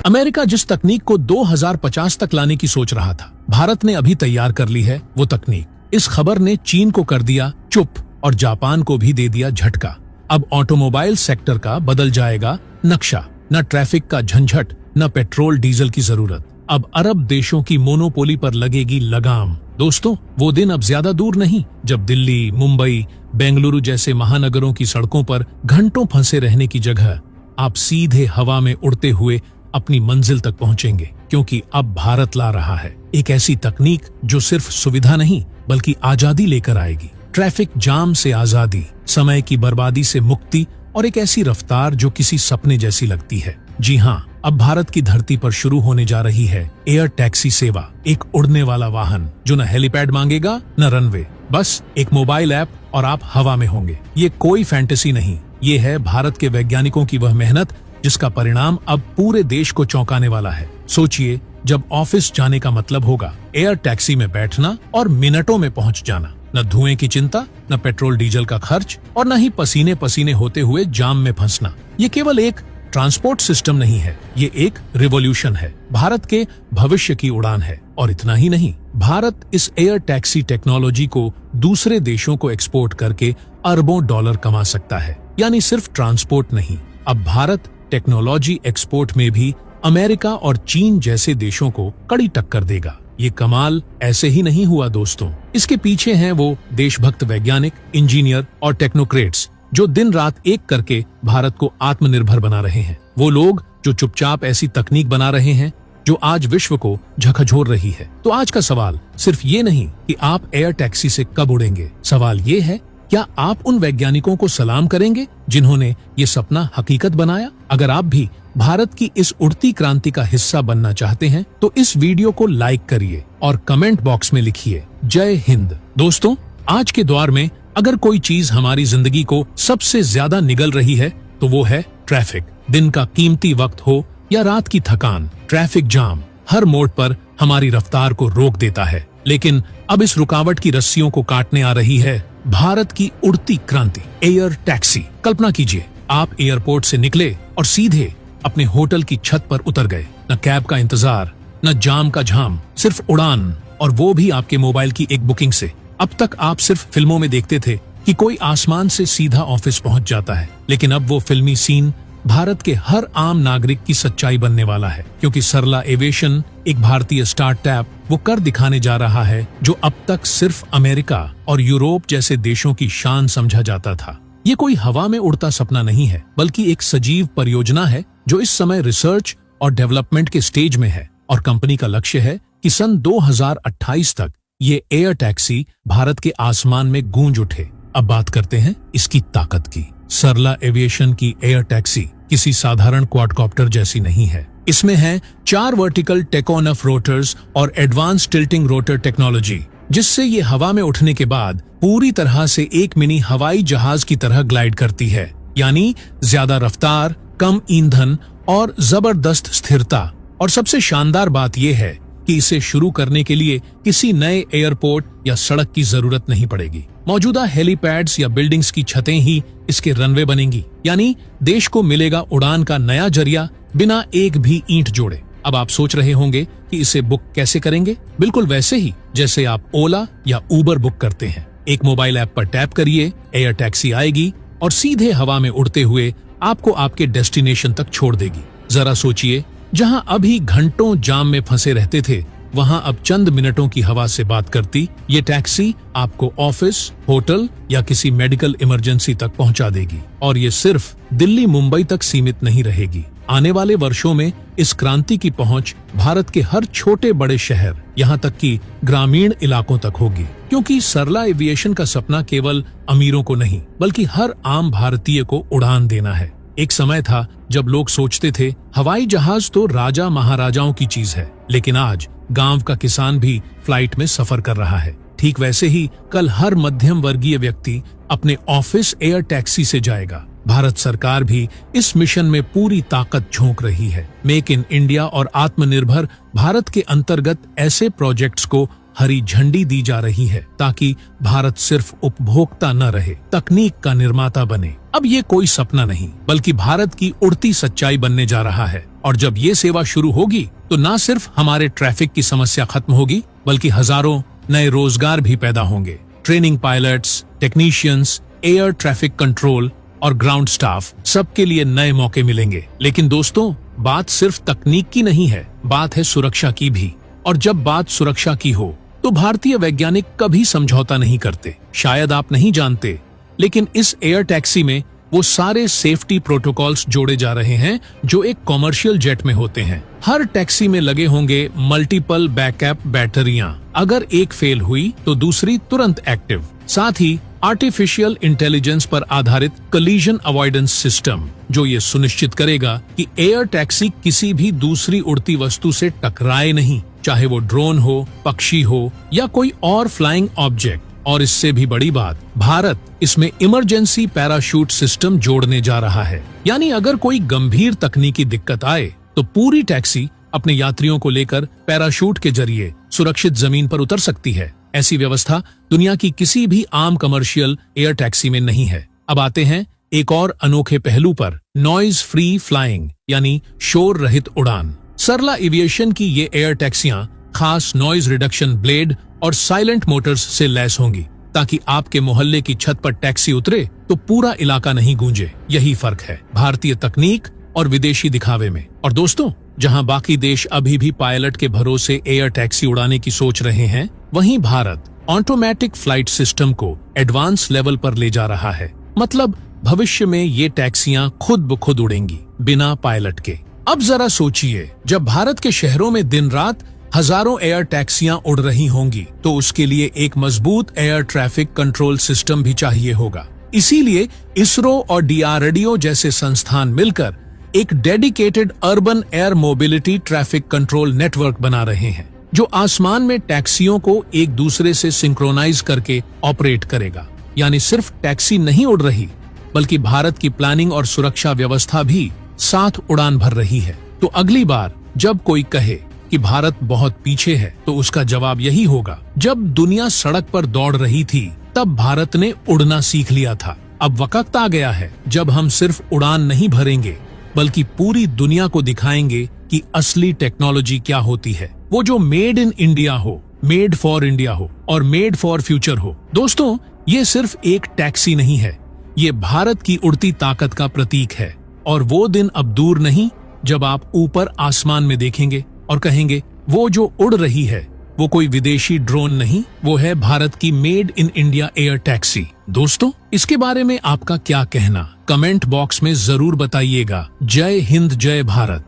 America जिस तकनीक को 2050 तक लाने की सोच रहा था, भारत ने अभी तैयार कर ली है वो तकनीक। इस खबर ने चीन को कर दिया चुप और जापान को भी दे दिया झटका। अब ऑटोमोबाइल सेक्टर का बदल जाएगा नक्शा। न ट्रैफिक का झंझट, न पेट्रोल डीजल की जरूरत। अब अरब देशों की मोनोपोली पर लगेगी लगाम। दोस्तों, वो दिन अब ज्यादा दूर नहीं जब दिल्ली, मुंबई, बेंगलुरु जैसे महानगरों की सड़कों पर घंटों फंसे रहने की जगह आप सीधे हवा में उड़ते हुए अपनी मंजिल तक पहुंचेंगे, क्योंकि अब भारत ला रहा है एक ऐसी तकनीक जो सिर्फ सुविधा नहीं बल्कि आजादी लेकर आएगी। ट्रैफिक जाम से आजादी, समय की बर्बादी से मुक्ति और एक ऐसी रफ्तार जो किसी सपने जैसी लगती है। जी हाँ, अब भारत की धरती पर शुरू होने जा रही है एयर टैक्सी सेवा। एक उड़ने वाला वाहन जो न हेलीपैड मांगेगा न रनवे, बस एक मोबाइल ऐप और आप हवा में होंगे। ये कोई फैंटेसी नहीं, ये है भारत के वैज्ञानिकों की वह मेहनत जिसका परिणाम अब पूरे देश को चौंकाने वाला है। सोचिए, जब ऑफिस जाने का मतलब होगा एयर टैक्सी में बैठना और मिनटों में पहुंच जाना। न धुएं की चिंता, न पेट्रोल डीजल का खर्च और न ही पसीने पसीने होते हुए जाम में फंसना। ये केवल एक ट्रांसपोर्ट सिस्टम नहीं है, ये एक रिवॉल्यूशन है। भारत के भविष्य की उड़ान है। और इतना ही नहीं, भारत इस एयर टैक्सी टेक्नोलॉजी को दूसरे देशों को एक्सपोर्ट करके अरबों डॉलर कमा सकता है। यानी सिर्फ ट्रांसपोर्ट नहीं, अब भारत टेक्नोलॉजी एक्सपोर्ट में भी अमेरिका और चीन जैसे देशों को कड़ी टक्कर देगा। ये कमाल ऐसे ही नहीं हुआ दोस्तों, इसके पीछे हैं वो देशभक्त वैज्ञानिक, इंजीनियर और टेक्नोक्रेट्स जो दिन रात एक करके भारत को आत्मनिर्भर बना रहे हैं। वो लोग जो चुपचाप ऐसी तकनीक बना रहे हैं जो आज विश्व को झकझोर रही है। तो आज का सवाल सिर्फ ये नहीं कि आप एयर टैक्सी से कब उड़ेंगे, सवाल ये है, क्या आप उन वैज्ञानिकों को सलाम करेंगे जिन्होंने ये सपना हकीकत बनाया? अगर आप भी भारत की इस उड़ती क्रांति का हिस्सा बनना चाहते हैं तो इस वीडियो को लाइक करिए और कमेंट बॉक्स में लिखिए जय हिंद। दोस्तों, आज के दौर में अगर कोई चीज हमारी जिंदगी को सबसे ज्यादा निगल रही है तो वो है ट्रैफिक। दिन का कीमती वक्त हो या रात की थकान, ट्रैफिक जाम हर मोड़ पर हमारी रफ्तार को रोक देता है। लेकिन अब इस रुकावट की रस्सियों को काटने आ रही है भारत की उड़ती क्रांति, एयर टैक्सी। कल्पना कीजिए, आप एयरपोर्ट से निकले और सीधे अपने होटल की छत पर उतर गए। न कैब का इंतजार, न जाम का झाम, सिर्फ उड़ान, और वो भी आपके मोबाइल की एक बुकिंग से। अब तक आप सिर्फ फिल्मों में देखते थे कि कोई आसमान से सीधा ऑफिस पहुंच जाता है, लेकिन अब वो फिल्मी सीन भारत के हर आम नागरिक की सच्चाई बनने वाला है, क्योंकि सरला एविएशन, एक भारतीय स्टार्टअप, वो कर दिखाने जा रहा है जो अब तक सिर्फ अमेरिका और यूरोप जैसे देशों की शान समझा जाता था। ये कोई हवा में उड़ता सपना नहीं है, बल्कि एक सजीव परियोजना है जो इस समय रिसर्च और डेवलपमेंट के स्टेज में है। और कंपनी का लक्ष्य है कि सन 2028 तक ये एयर टैक्सी भारत के आसमान में गूंज उठे। अब बात करते हैं इसकी ताकत की। सरला एविएशन की एयर टैक्सी किसी साधारण क्वाडकॉप्टर जैसी नहीं है। इसमें है 4 वर्टिकल टेकोनफ रोटर्स और एडवांस टिल्टिंग रोटर टेक्नोलॉजी, जिससे ये हवा में उठने के बाद पूरी तरह से एक मिनी हवाई जहाज की तरह ग्लाइड करती है। यानी ज्यादा रफ्तार, कम ईंधन और जबरदस्त स्थिरता। और सबसे शानदार बात यह है कि इसे शुरू करने के लिए किसी नए एयरपोर्ट या सड़क की जरूरत नहीं पड़ेगी। मौजूदा हेलीपैड्स या बिल्डिंग्स की छतें ही इसके रनवे बनेंगी। यानी देश को मिलेगा उड़ान का नया जरिया बिना एक भी ईंट जोड़े। अब आप सोच रहे होंगे कि इसे बुक कैसे करेंगे? बिल्कुल वैसे ही जैसे आप ओला या उबर बुक करते हैं। एक मोबाइल ऐप पर टैप करिए, एयर टैक्सी आएगी और सीधे हवा में उड़ते हुए आपको आपके डेस्टिनेशन तक छोड़ देगी। जरा सोचिए, जहां अभी घंटों जाम में फंसे रहते थे, वहां अब चंद मिनटों की हवा से बात करती ये टैक्सी आपको ऑफिस, होटल या किसी मेडिकल इमरजेंसी तक पहुंचा देगी। और ये सिर्फ दिल्ली, मुंबई तक सीमित नहीं रहेगी। आने वाले वर्षों में इस क्रांति की पहुंच भारत के हर छोटे बड़े शहर, यहाँ तक कि ग्रामीण इलाकों तक होगी। क्योंकि सरला एविएशन का सपना केवल अमीरों को नहीं बल्कि हर आम भारतीय को उड़ान देना है। एक समय था जब लोग सोचते थे हवाई जहाज तो राजा महाराजाओं की चीज है, लेकिन आज गांव का किसान भी फ्लाइट में सफर कर रहा है। ठीक वैसे ही कल हर मध्यम वर्गीय व्यक्ति अपने ऑफिस एयर टैक्सी से जाएगा। भारत सरकार भी इस मिशन में पूरी ताकत झोंक रही है। मेक इन इंडिया और आत्मनिर्भर भारत के अंतर्गत ऐसे प्रोजेक्ट्स को हरी झंडी दी जा रही है ताकि भारत सिर्फ उपभोक्ता न रहे, तकनीक का निर्माता बने। अब ये कोई सपना नहीं बल्कि भारत की उड़ती सच्चाई बनने जा रहा है। और जब ये सेवा शुरू होगी तो न सिर्फ हमारे ट्रैफिक की समस्या खत्म होगी बल्कि हजारों नए रोजगार भी पैदा होंगे। Training pilots, technicians, air traffic control और ग्राउंड स्टाफ, सबके लिए नए मौके मिलेंगे। लेकिन दोस्तों, बात सिर्फ तकनीक की नहीं है, बात है सुरक्षा की भी। और जब बात सुरक्षा की हो तो भारतीय वैज्ञानिक कभी समझौता नहीं करते। शायद आप नहीं जानते, लेकिन इस एयर टैक्सी में वो सारे सेफ्टी प्रोटोकॉल्स जोड़े जा रहे हैं जो एक कॉमर्शियल जेट में होते हैं। हर टैक्सी में लगे होंगे मल्टीपल बैकअप बैटरियां। अगर एक फेल हुई तो दूसरी तुरंत एक्टिव। साथ ही आर्टिफिशियल इंटेलिजेंस पर आधारित कोलिजन अवॉइडेंस सिस्टम, जो ये सुनिश्चित करेगा कि एयर टैक्सी किसी भी दूसरी उड़ती वस्तु से टकराए नहीं, चाहे वो ड्रोन हो, पक्षी हो या कोई और फ्लाइंग ऑब्जेक्ट। और इससे भी बड़ी बात, भारत इसमें इमरजेंसी पैराशूट सिस्टम जोड़ने जा रहा है। यानी अगर कोई गंभीर तकनीकी दिक्कत आए तो पूरी टैक्सी अपने यात्रियों को लेकर पैराशूट के जरिए सुरक्षित जमीन पर उतर सकती है। ऐसी व्यवस्था दुनिया की किसी भी आम कमर्शियल एयर टैक्सी में नहीं है। अब आते हैं एक और अनोखे पहलू पर, नॉइज फ्री फ्लाइंग यानी शोर रहित उड़ान। सरला एविएशन की ये एयर टैक्सियां खास नॉइज रिडक्शन ब्लेड और साइलेंट मोटर्स से लैस होंगी ताकि आपके मोहल्ले की छत पर टैक्सी उतरे तो पूरा इलाका नहीं गूंजे। यही फर्क है भारतीय तकनीक और विदेशी दिखावे में। और दोस्तों, जहां बाकी देश अभी भी पायलट के भरोसे एयर टैक्सी उड़ाने की सोच रहे हैं, वहीं भारत ऑटोमेटिक फ्लाइट सिस्टम को एडवांस लेवल पर ले जा रहा है। मतलब भविष्य में ये टैक्सियां खुद ब खुद उड़ेंगी बिना पायलट के। अब जरा सोचिए, जब भारत के शहरों में दिन रात हजारों एयर टैक्सियां उड़ रही होंगी तो उसके लिए एक मजबूत एयर ट्रैफिक कंट्रोल सिस्टम भी चाहिए होगा। इसीलिए इसरो और DRDO जैसे संस्थान मिलकर एक dedicated urban air mobility traffic control network बना रहे हैं, जो आसमान में टैक्सियों को एक दूसरे से सिंक्रोनाइज करके ऑपरेट करेगा। यानी सिर्फ टैक्सी नहीं उड़ रही बल्कि भारत की प्लानिंग और सुरक्षा व्यवस्था भी साथ उड़ान भर रही है। तो अगली बार जब कोई कहे कि भारत बहुत पीछे है तो उसका जवाब यही होगा, जब दुनिया सड़क पर दौड़ रही थी तब भारत ने उड़ना सीख लिया था। अब वक्त आ गया है जब हम सिर्फ उड़ान नहीं भरेंगे बल्कि पूरी दुनिया को दिखाएंगे कि असली टेक्नोलॉजी क्या होती है। वो जो मेड इन इंडिया हो, मेड फॉर इंडिया हो और मेड फॉर फ्यूचर हो। दोस्तों, ये सिर्फ एक टैक्सी नहीं है, ये भारत की उड़ती ताकत का प्रतीक है। और वो दिन अब दूर नहीं जब आप ऊपर आसमान में देखेंगे और कहेंगे, वो जो उड़ रही है वो कोई विदेशी ड्रोन नहीं, वो है भारत की made in India air taxi. दोस्तों, इसके बारे में आपका क्या कहना, कमेंट बॉक्स में जरूर बताइएगा। जय हिंद, जय भारत।